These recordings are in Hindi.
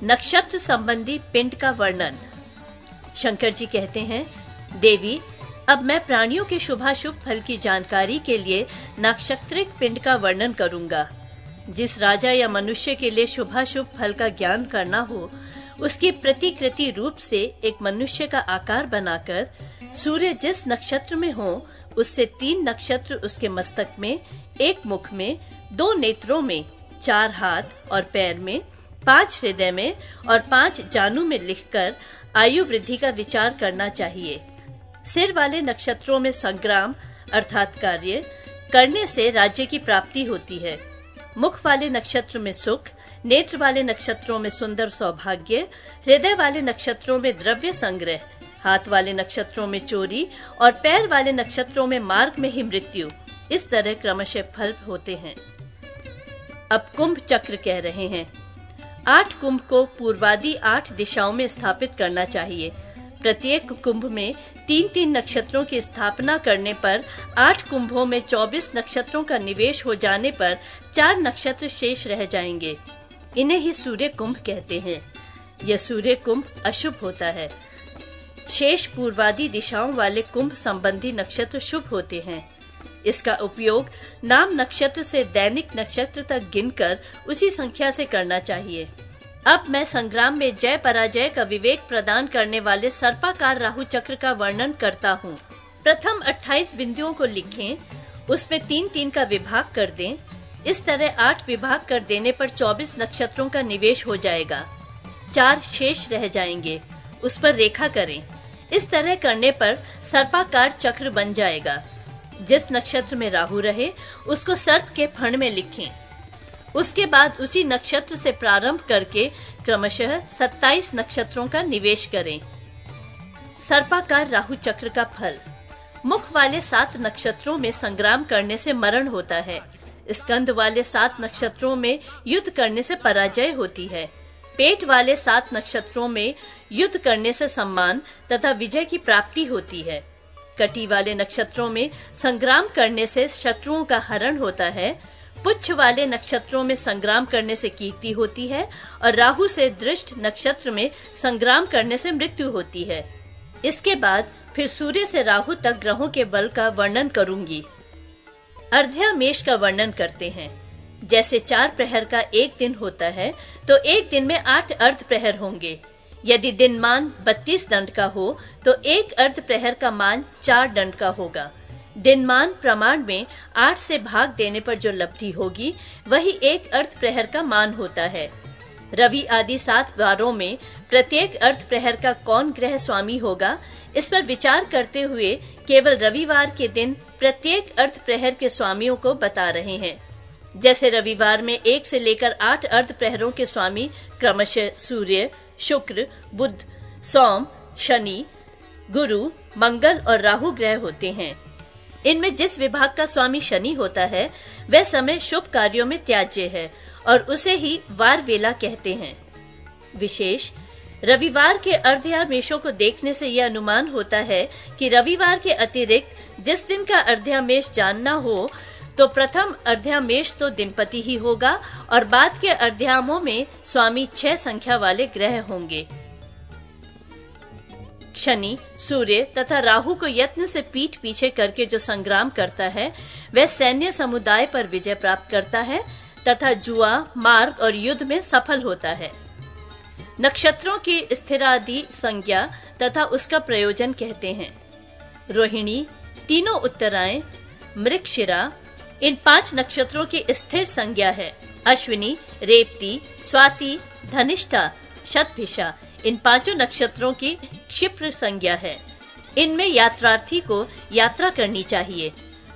नक्षत्र संबंधी पिंड का वर्णन। शंकर जी कहते हैं, देवी, अब मैं प्राणियों के शुभाशुभ फल की जानकारी के लिए नक्षत्रिक पिंड का वर्णन करूंगा। जिस राजा या मनुष्य के लिए शुभाशुभ फल का ज्ञान करना हो, उसकी प्रतिकृति रूप से एक मनुष्य का आकार बनाकर सूर्य जिस नक्षत्र में हो, उससे 3 नक्षत्र उसके मस्तक में, 1 मुख में, 2 नेत्रों में, 4 हाथ और पैर में, 5 हृदय में और 5 जानु में लिखकर आयु वृद्धि का विचार करना चाहिए। सिर वाले नक्षत्रों में संग्राम अर्थात कार्य करने से राज्य की प्राप्ति होती है। मुख वाले नक्षत्र में सुख, नेत्र वाले नक्षत्रों में सुंदर सौभाग्य, हृदय वाले नक्षत्रों में द्रव्य संग्रह, हाथ वाले नक्षत्रों में चोरी और पैर वाले नक्षत्रों में मार्ग में ही मृत्यु। इस तरह क्रमशः फल होते हैं। अब कुंभ चक्र कह रहे हैं। 8 कुंभ को पूर्वादि 8 दिशाओं में स्थापित करना चाहिए। प्रत्येक कुंभ में 3-3 नक्षत्रों की स्थापना करने पर 8 कुंभों में 24 नक्षत्रों का निवेश हो जाने पर 4 नक्षत्र शेष रह जाएंगे। इन्हें ही सूर्य कुंभ कहते हैं। यह सूर्य कुंभ अशुभ होता है। शेष पूर्वादि दिशाओं वाले कुंभ संबंधी नक्षत्र शुभ होते हैं। इसका उपयोग नाम नक्षत्र से दैनिक नक्षत्र तक गिनकर उसी संख्या से करना चाहिए। अब मैं संग्राम में जय पराजय का विवेक प्रदान करने वाले सर्पाकार राहु चक्र का वर्णन करता हूँ। प्रथम 28 बिंदुओं को लिखें, उसमें 3-3 का विभाग कर दें। इस तरह 8 विभाग कर देने पर 24 नक्षत्रों का निवेश हो जाएगा। 4 शेष रह जाएंगे, उस पर रेखा करें। इस तरह करने पर सर्पाकार चक्र बन जाएगा। जिस नक्षत्र में राहु रहे, उसको सर्प के फण में लिखें। उसके बाद उसी नक्षत्र से प्रारंभ करके क्रमशः 27 नक्षत्रों का निवेश करें। सर्पाकार राहु चक्र का फल। मुख वाले 7 नक्षत्रों में संग्राम करने से मरण होता है। स्कंद वाले 7 नक्षत्रों में युद्ध करने से पराजय होती है। पेट वाले 7 नक्षत्रों में युद्ध करने से सम्मान तथा विजय की प्राप्ति होती है। कटी वाले नक्षत्रों में संग्राम करने से शत्रुओं का हरण होता है। पुच्छ वाले नक्षत्रों में संग्राम करने से कीर्ति होती है और राहु से दृष्ट नक्षत्र में संग्राम करने से मृत्यु होती है। इसके बाद फिर सूर्य से राहु तक ग्रहों के बल का वर्णन करूंगी। अर्ध्या मेष का वर्णन करते हैं। जैसे 4 प्रहर का एक दिन होता है, तो एक दिन में 8 अर्ध प्रहर होंगे। यदि दिन मान 32 दंड का हो, तो एक अर्ध प्रहर का मान 4 दंड का होगा। दिनमान प्रमाण में 8 से भाग देने पर जो लब्धि होगी, वही एक अर्ध प्रहर का मान होता है। रवि आदि 7 वारों में प्रत्येक अर्ध प्रहर का कौन ग्रह स्वामी होगा, इस पर विचार करते हुए केवल रविवार के दिन प्रत्येक अर्ध प्रहर के स्वामियों को बता रहे हैं। जैसे रविवार में 1 से लेकर 8 अर्ध प्रहरों के स्वामी क्रमशः सूर्य, शुक्र, बुध, सोम, शनि, गुरु, मंगल और राहु ग्रह होते हैं। इनमें जिस विभाग का स्वामी शनि होता है, वह समय शुभ कार्यों में त्याज्य है और उसे ही वार वेला कहते हैं। विशेष रविवार के अर्ध्यामेशों को देखने से यह अनुमान होता है कि रविवार के अतिरिक्त जिस दिन का अर्ध्यामेश जानना हो, तो प्रथम अर्ध्यामेश तो दिनपति ही होगा और बाद के अर्ध्यामों में स्वामी 6 संख्या वाले ग्रह होंगे। शनि, सूर्य तथा राहु को यत्न से पीठ पीछे करके जो संग्राम करता है, वह सैन्य समुदाय पर विजय प्राप्त करता है तथा जुआ, मार्ग और युद्ध में सफल होता है। नक्षत्रों की स्थिरादि संज्ञा तथा उसका प्रयोजन कहते हैं। रोहिणी, तीनों उत्तराएं, मृगशिरा, इन 5 नक्षत्रों की स्थिर संज्ञा है। अश्विनी, रेवती, स्वाति, धनिष्ठा, शतभिषा, इन 5 नक्षत्रों की क्षिप्र संज्ञा है। इनमें यात्रार्थी को यात्रा करनी चाहिए।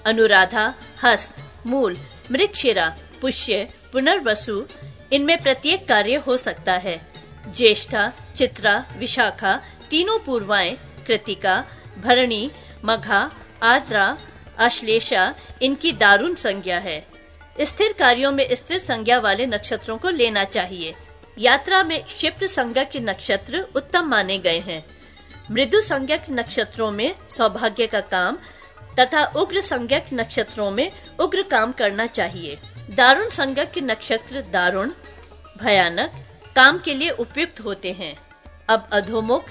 अनुराधा, हस्त, मूल, मृगशिरा, पुष्य, पुनर्वसु, इनमें प्रत्येक कार्य हो सकता है। ज्येष्ठा, चित्रा, विशाखा, तीनों पूर्वाएं, कृतिका, भरणी, मघा, आद्रा, आश्लेषा, इनकी दारुण संज्ञा है। स्थिर कार्यों में स्थिर संज्ञा वाले नक्षत्रों को लेना चाहिए। यात्रा में क्षिप्र संज्ञक नक्षत्र उत्तम माने गए हैं। मृदु संज्ञक नक्षत्रों में सौभाग्य का काम तथा उग्र संज्ञक नक्षत्रों में उग्र काम करना चाहिए। दारुण संज्ञक नक्षत्र दारुण, भयानक, काम के लिए उपयुक्त होते हैं। अब अधोमुख,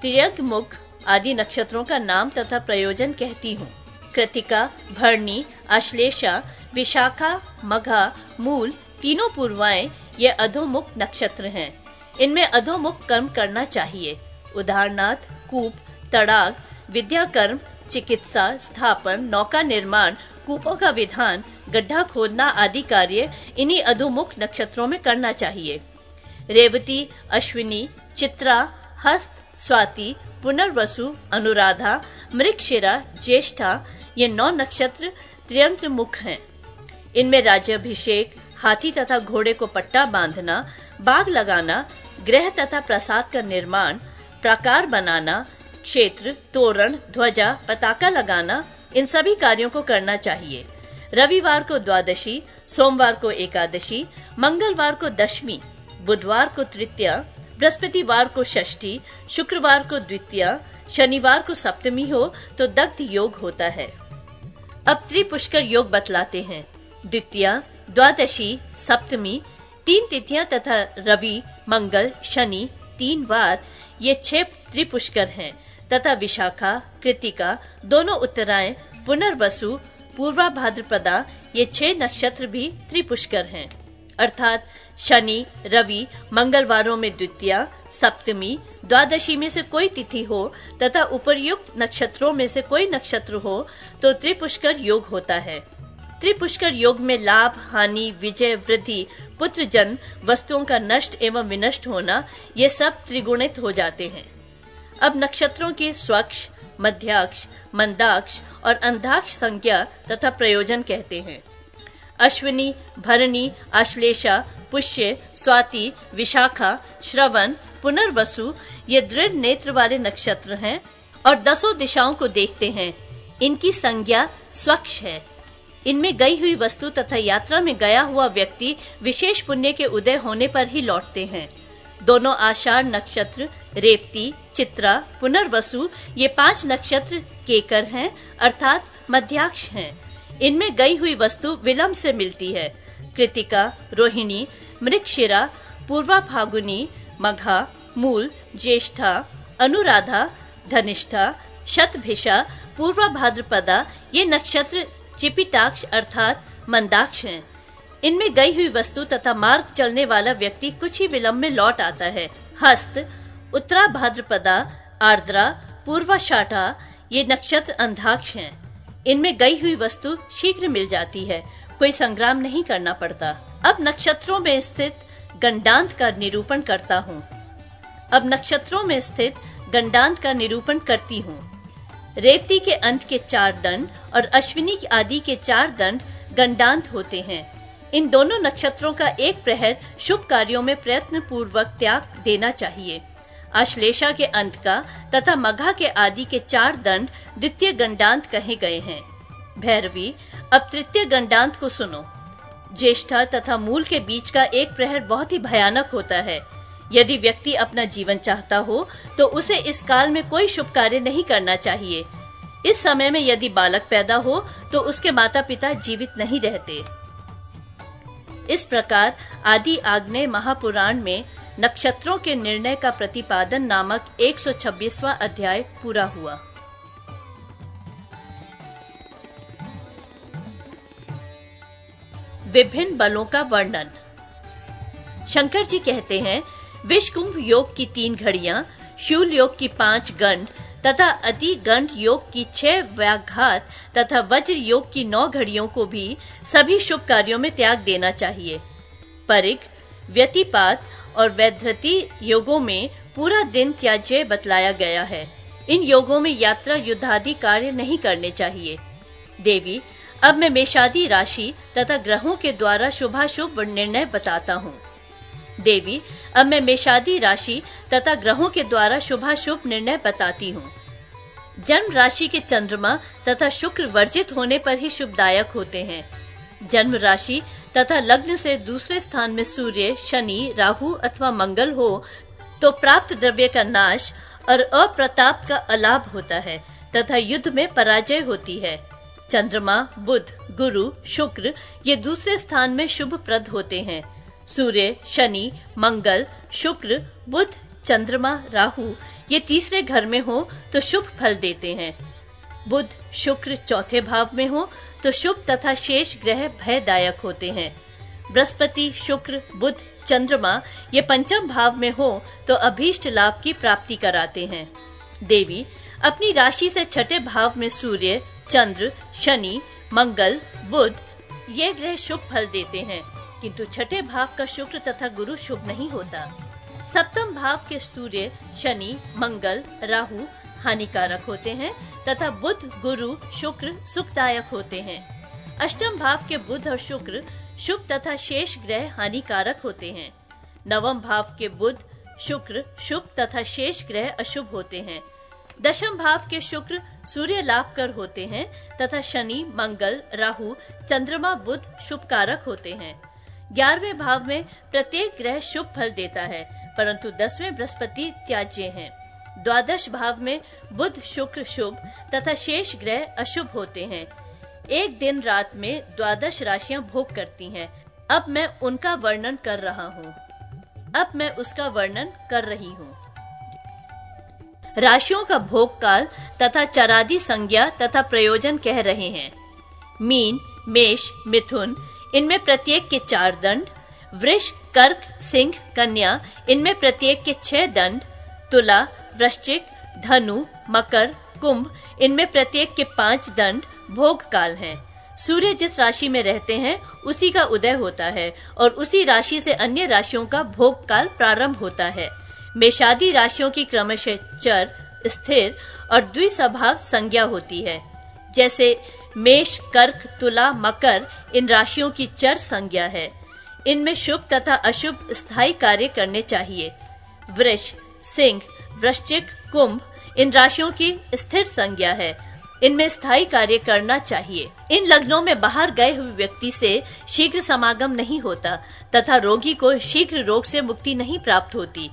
तिर्यकमुख आदि नक्षत्रों का नाम तथा प्रयोजन कहती हूँ। कृतिका, भरणी, आश्लेषा, विशाखा, मघा, मूल तीनों पूर्वाएं ये अधोमुख नक्षत्र हैं। इनमें अधोमुख कर्म करना चाहिए। उदाहरणार्थ कूप, तड़ाग, विद्याकर्म, चिकित्सा, स्थापन, नौका निर्माण, कूपों का विधान, गड्ढा खोदना आदि कार्य इन्हीं अधोमुख नक्षत्रों में करना चाहिए। रेवती, अश्विनी, चित्रा, हस्त, स्वाति, पुनर्वसु, अनुराधा, मृगशिरा, ज्येष्ठा ये 9 नक्षत्र त्र्यंकमुख हैं। इनमें राज्याभिषेक, हाथी तथा घोड़े को पट्टा बांधना, बाग लगाना, गृह तथा प्रसाद का निर्माण, प्राकार बनाना, क्षेत्र, तोरण, ध्वजा, पताका लगाना इन सभी कार्यों को करना चाहिए। रविवार को द्वादशी, सोमवार को एकादशी, मंगलवार को दशमी, बुधवार को तृतीया, बृहस्पतिवार को षष्ठी, शुक्रवार को द्वितीया, शनिवार को सप्तमी हो तो दग्ध योग होता है। अब त्रिपुष्कर योग बतलाते हैं। द्वितीया, द्वादशी, सप्तमी 3 तिथियां तथा रवि, मंगल, शनि 3 वार ये 6 त्रिपुष्कर हैं तथा विशाखा, कृतिका दोनों उत्तरायण, पुनर्वसु, पूर्वा भाद्रपदा ये 6 नक्षत्र भी त्रिपुष्कर हैं। अर्थात शनि, रवि, मंगलवारों में द्वितीया, सप्तमी, द्वादशी में से कोई तिथि हो तथा उपर्युक्त नक्षत्रों में से कोई नक्षत्र हो तो त्रिपुष्कर योग होता है। त्रिपुष्कर योग में लाभ, हानि, विजय, वृद्धि, पुत्र जन्म, वस्तुओं का नष्ट एवं विनष्ट होना ये सब त्रिगुणित हो जाते हैं। अब नक्षत्रों की स्वक्ष, मध्याक्ष, मंदाक्ष और अंधाक्ष संज्ञा तथा प्रयोजन कहते हैं। अश्विनी, भरणी, आश्लेषा, पुष्य, स्वाति, विशाखा, श्रवण, पुनर्वसु ये दृढ़ नेत्र वाले नक्षत्र हैं और 10 दिशाओं को देखते हैं। इनकी संज्ञा स्वक्ष है। इनमें गई हुई वस्तु तथा यात्रा में गया हुआ व्यक्ति विशेष पुण्य के उदय होने पर ही लौटते हैं। दोनों आषाढ़ नक्षत्र, रेवती, चित्रा, पुनर्वसु ये 5 नक्षत्र केकर हैं अर्थात मध्याक्ष हैं। इनमें गई हुई वस्तु विलंब से मिलती है। कृतिका, रोहिणी, मृगशिरा, पूर्वा फागुनी, मघा, मूल, ज्येष्ठा, अनुराधा, धनिष्ठा, शतभिषा, पूर्वा भाद्रपदा ये नक्षत्र चिपिटाक्ष अर्थात मंदाक्ष हैं। इनमें गई हुई वस्तु तथा मार्ग चलने वाला व्यक्ति कुछ ही विलंब में लौट आता है। हस्त, उत्तरा भाद्रपदा, आर्द्रा, पूर्वाषाढ़ा ये नक्षत्र अंधाक्ष हैं। इनमें गई हुई वस्तु शीघ्र मिल जाती है, कोई संग्राम नहीं करना पड़ता। अब नक्षत्रों में स्थित गंडांत का निरूपण करता हूँ। अब नक्षत्रों में स्थित गंडांत का निरूपण करती हूँ। रेवती के अंत के 4 दंड और अश्विनी आदि के 4 दंड गंडांत होते हैं। इन दोनों नक्षत्रों का एक प्रहर शुभ कार्यों में प्रयत्न पूर्वक त्याग देना चाहिए। आश्लेषा के अंत का तथा मघा के आदि के 4 दंड द्वितीय गंडांत कहे गए हैं। भैरवी, अब तृतीय गंडांत को सुनो। ज्येष्ठा तथा मूल के बीच का एक प्रहर बहुत ही भयानक होता है। यदि व्यक्ति अपना जीवन चाहता हो तो उसे इस काल में कोई शुभ कार्य नहीं करना चाहिए। इस समय में यदि बालक पैदा हो तो उसके माता पिता जीवित नहीं रहते। इस प्रकार आदि आग्नेय महापुराण में नक्षत्रों के निर्णय का प्रतिपादन नामक 126वां अध्याय पूरा हुआ। विभिन्न बलों का वर्णन। शंकर जी कहते हैं, विषकुंभ योग की 3 घड़ियां, शूल योग की 5 गंड तथा अति गंड योग की 6 व्याघात तथा वज्र योग की 9 घड़ियों को भी सभी शुभ कार्यों में त्याग देना चाहिए। परिग, व्यतिपात और वैधृति योगों में पूरा दिन त्याज्य बतलाया गया है। इन योगों में यात्रा, युद्धादि कार्य नहीं करने चाहिए। देवी, अब मैं मेषादि राशि तथा ग्रहों के द्वारा शुभाशुभ निर्णय बताता हूँ। देवी, अब मैं मेषादि राशि तथा ग्रहों के द्वारा शुभाशुभ निर्णय बताती हूँ। जन्म राशि के चंद्रमा तथा शुक्र वर्जित होने पर ही शुभदायक होते हैं। जन्म राशि तथा लग्न से दूसरे स्थान में सूर्य, शनि, राहु अथवा मंगल हो तो प्राप्त द्रव्य का नाश और अप्रताप का अलाभ होता है तथा युद्ध में पराजय होती है। चंद्रमा, बुध, गुरु, शुक्र ये दूसरे स्थान में शुभ प्रद होते हैं। सूर्य, शनि, मंगल, शुक्र, बुध, चंद्रमा, राहु ये तीसरे घर में हो तो शुभ फल देते हैं। बुध, शुक्र चौथे भाव में हो तो शुभ तथा शेष ग्रह भयदायक होते हैं। बृहस्पति, शुक्र, बुध, चंद्रमा ये पंचम भाव में हो तो अभीष्ट लाभ की प्राप्ति कराते हैं। देवी अपनी राशि से छठे भाव में सूर्य, चंद्र, शनि, मंगल, बुध ये ग्रह शुभ फल देते हैं, किंतु छठे भाव का शुक्र तथा गुरु शुभ नहीं होता। सप्तम भाव के सूर्य, शनि, मंगल, राहु हानिकारक होते हैं तथा बुध, गुरु, शुक्र सुखदायक होते हैं। अष्टम भाव के बुध और शुक्र शुभ तथा शेष ग्रह हानिकारक होते हैं। नवम भाव के बुध, शुक्र शुभ तथा शेष ग्रह अशुभ होते हैं। दशम भाव के शुक्र सूर्य लाभकर होते हैं तथा शनि, मंगल, राहु, चंद्रमा, बुध शुभकारक होते हैं। 11वें भाव में प्रत्येक ग्रह शुभ फल देता है, परंतु 10वें बृहस्पति त्याज्य हैं। द्वादश भाव में बुध, शुक्र शुभ तथा शेष ग्रह अशुभ होते हैं। एक दिन रात में 12 राशियां भोग करती हैं। अब मैं उनका वर्णन कर रहा हूँ। अब मैं उसका वर्णन कर रही हूँ। राशियों का भोग काल तथा चरादि संज्ञा तथा प्रयोजन कह रहे हैं। मीन, मेष, मिथुन इनमें प्रत्येक के 4 दंड, वृष, कर्क, सिंह, कन्या इनमें प्रत्येक के 6 दंड, तुला, वृश्चिक, धनु, मकर, कुंभ इनमें प्रत्येक के 5 दंड भोग काल हैं। सूर्य जिस राशि में रहते हैं उसी का उदय होता है और उसी राशि से अन्य राशियों का भोग काल प्रारंभ होता है। मेषादि राशियों की क्रमशः चर, स्थिर और द्विस्वभाव संज्ञा होती है। जैसे मेष, कर्क, तुला, मकर इन राशियों की चर संज्ञा है। इनमें शुभ तथा अशुभ स्थायी कार्य करने चाहिए। वृष, सिंह, वृश्चिक, कुंभ इन राशियों की स्थिर संज्ञा है। इनमें स्थायी कार्य करना चाहिए। इन लग्नों में बाहर गए हुए व्यक्ति से शीघ्र समागम नहीं होता तथा रोगी को शीघ्र रोग से मुक्ति नहीं प्राप्त होती।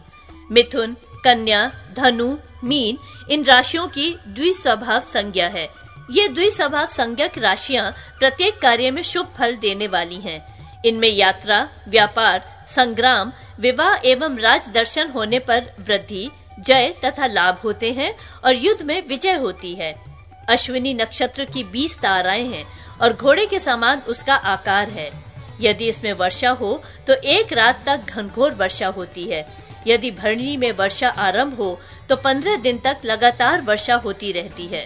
मिथुन, कन्या, धनु, मीन इन राशियों की द्विस्वभाव संज्ञा है। ये द्विस्वभाव संज्ञक राशियां प्रत्येक कार्य में शुभ फल देने वाली हैं। इनमें यात्रा, व्यापार, संग्राम, विवाह एवं राज दर्शन होने पर वृद्धि, जय तथा लाभ होते हैं और युद्ध में विजय होती है। अश्विनी नक्षत्र की 20 ताराएं हैं और घोड़े के समान उसका आकार है। यदि इसमें वर्षा हो तो एक रात तक घनघोर वर्षा होती है। यदि भरणी में वर्षा आरंभ हो तो 15 दिन तक लगातार वर्षा होती रहती है।